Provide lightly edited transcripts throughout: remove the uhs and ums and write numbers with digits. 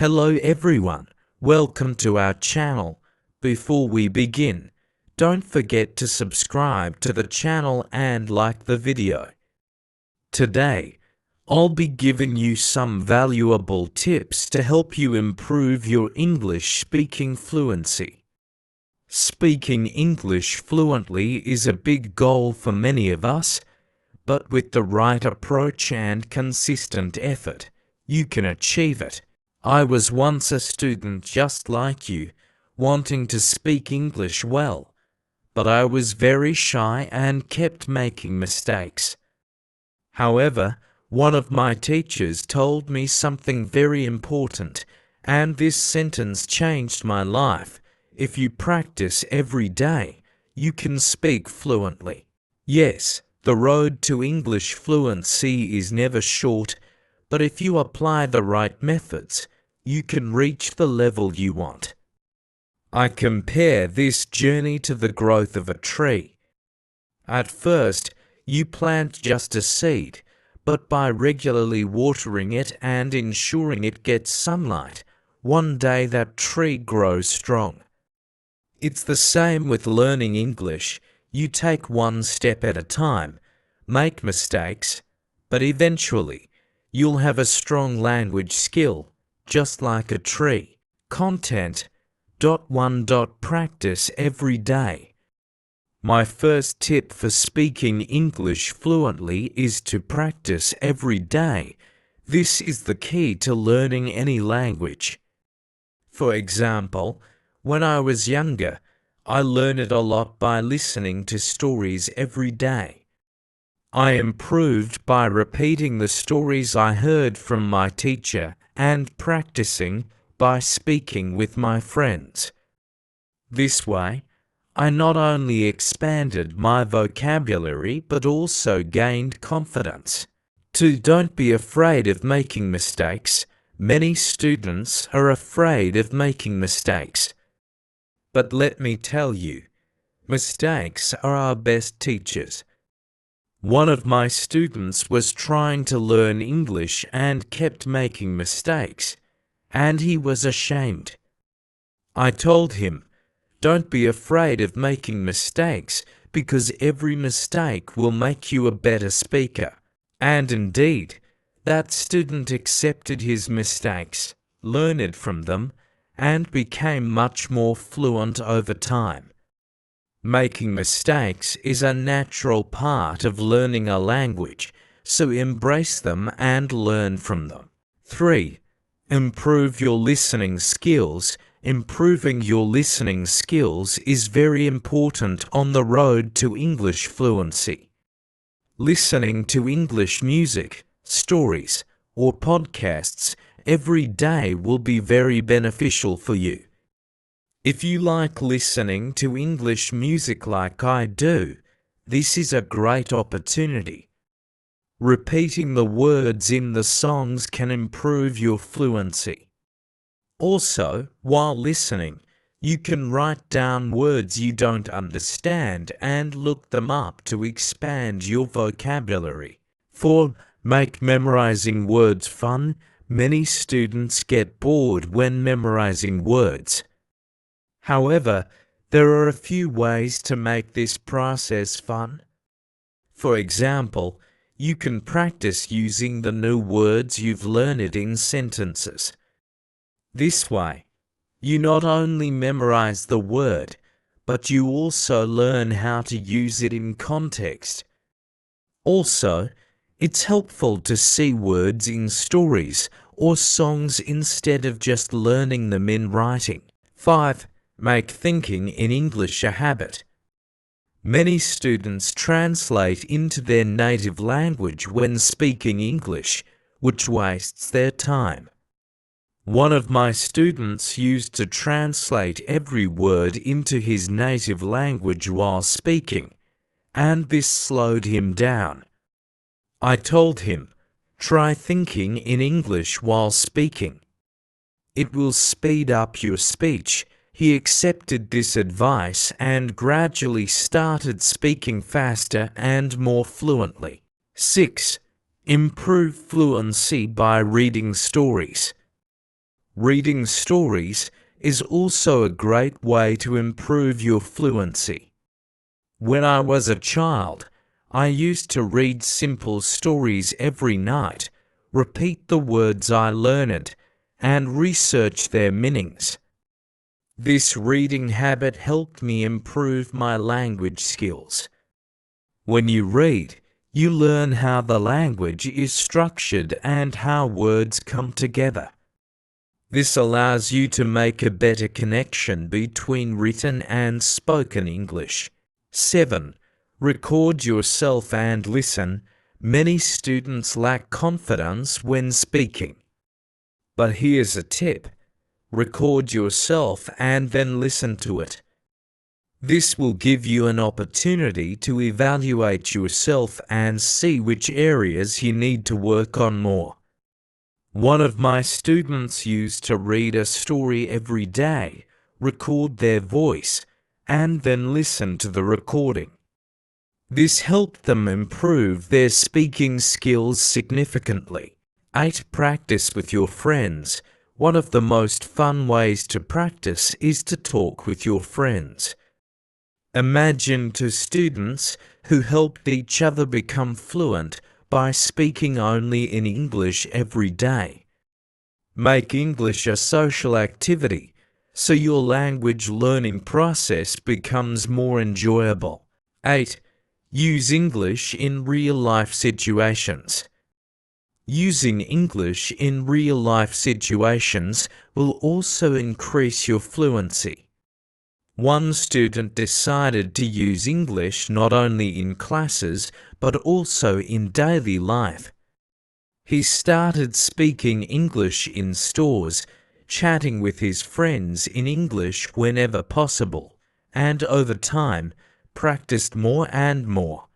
Hello everyone, welcome to our channel. Before we begin, don't forget to subscribe to the channel and like the video. Today, I'll be giving you some valuable tips to help you improve your English speaking fluency. Speaking English fluently is a big goal for many of us, but with the right approach and consistent effort, you can achieve it. I was once a student just like you, wanting to speak English well, but I was very shy and kept making mistakes. However, one of my teachers told me something very important, and this sentence changed my life. If you practice every day, you can speak fluently. Yes, the road to English fluency is never short, but if you apply the right methods, you can reach the level you want. I compare this journey to the growth of a tree. At first, you plant just a seed, but by regularly watering it and ensuring it gets sunlight, one day that tree grows strong. It's the same with learning English. You take one step at a time, make mistakes, but eventually, you'll have a strong language skill, just like a tree. Content. 1. Practice every day. My first tip for speaking English fluently is to practice every day. This is the key to learning any language. For example, when I was younger, I learned a lot by listening to stories every day. I improved by repeating the stories I heard from my teacher and practicing by speaking with my friends. This way, I not only expanded my vocabulary but also gained confidence. 2. Don't be afraid of making mistakes. Many students are afraid of making mistakes. But let me tell you, mistakes are our best teachers. One of my students was trying to learn English and kept making mistakes, and he was ashamed. I told him, don't be afraid of making mistakes because every mistake will make you a better speaker. And indeed, that student accepted his mistakes, learned from them, and became much more fluent over time. Making mistakes is a natural part of learning a language, so embrace them and learn from them. 3. Improve your listening skills. Improving your listening skills is very important on the road to English fluency. Listening to English music, stories, or podcasts every day will be very beneficial for you. If you like listening to English music like I do, this is a great opportunity. Repeating the words in the songs can improve your fluency. Also, while listening, you can write down words you don't understand and look them up to expand your vocabulary. 4. Make memorizing words fun. Many students get bored when memorizing words. However, there are a few ways to make this process fun. For example, you can practice using the new words you've learned in sentences. This way, you not only memorize the word, but you also learn how to use it in context. Also, it's helpful to see words in stories or songs instead of just learning them in writing. 5. Make thinking in English a habit. Many students translate into their native language when speaking English, which wastes their time. One of my students used to translate every word into his native language while speaking, and this slowed him down. I told him, try thinking in English while speaking. It will speed up your speech. He accepted this advice and gradually started speaking faster and more fluently. 6. Improve fluency by reading stories. Reading stories is also a great way to improve your fluency. When I was a child, I used to read simple stories every night, repeat the words I learned, and research their meanings. This reading habit helped me improve my language skills. When you read, you learn how the language is structured and how words come together. This allows you to make a better connection between written and spoken English. 7. Record yourself and listen. Many students lack confidence when speaking. But here's a tip. Record yourself and then listen to it. This will give you an opportunity to evaluate yourself and see which areas you need to work on more. One of my students used to read a story every day, record their voice, and then listen to the recording. This helped them improve their speaking skills significantly. 8. Practice with your friends. One of the most fun ways to practice is to talk with your friends. Imagine two students who helped each other become fluent by speaking only in English every day. Make English a social activity so your language learning process becomes more enjoyable. 8. Use English in real-life situations. Using English in real-life situations will also increase your fluency. One student decided to use English not only in classes but also in daily life. He started speaking English in stores, chatting with his friends in English whenever possible, and over time practiced more and more.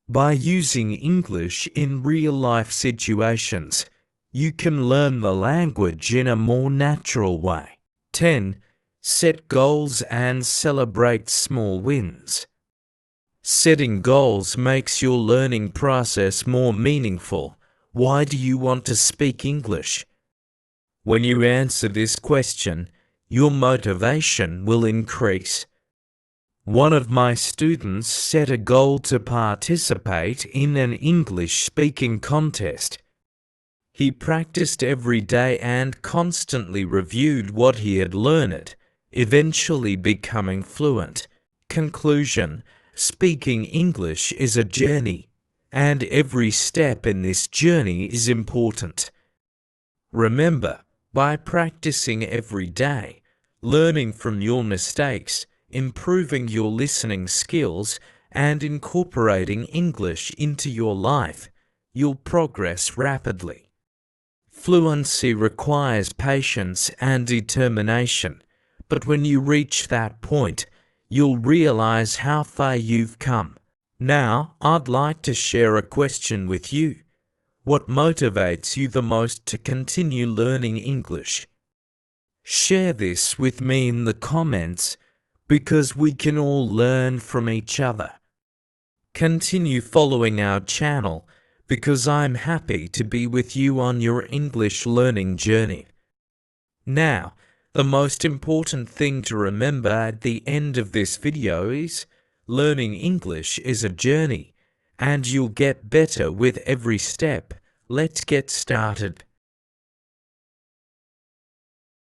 By using English in real-life situations, you can learn the language in a more natural way. 10. Set goals and celebrate small wins. Setting goals makes your learning process more meaningful. Why do you want to speak English? When you answer this question, your motivation will increase. One of my students set a goal to participate in an English speaking contest. He practiced every day and constantly reviewed what he had learned, eventually becoming fluent. Conclusion: speaking English is a journey, and every step in this journey is important. Remember, by practicing every day, learning from your mistakes, improving your listening skills, and incorporating English into your life, you'll progress rapidly. Fluency requires patience and determination, but when you reach that point, you'll realize how far you've come. Now, I'd like to share a question with you. What motivates you the most to continue learning English? Share this with me in the comments, because we can all learn from each other. Continue following our channel, because I'm happy to be with you on your English learning journey. Now, the most important thing to remember at the end of this video is, learning English is a journey, and you'll get better with every step. Let's get started.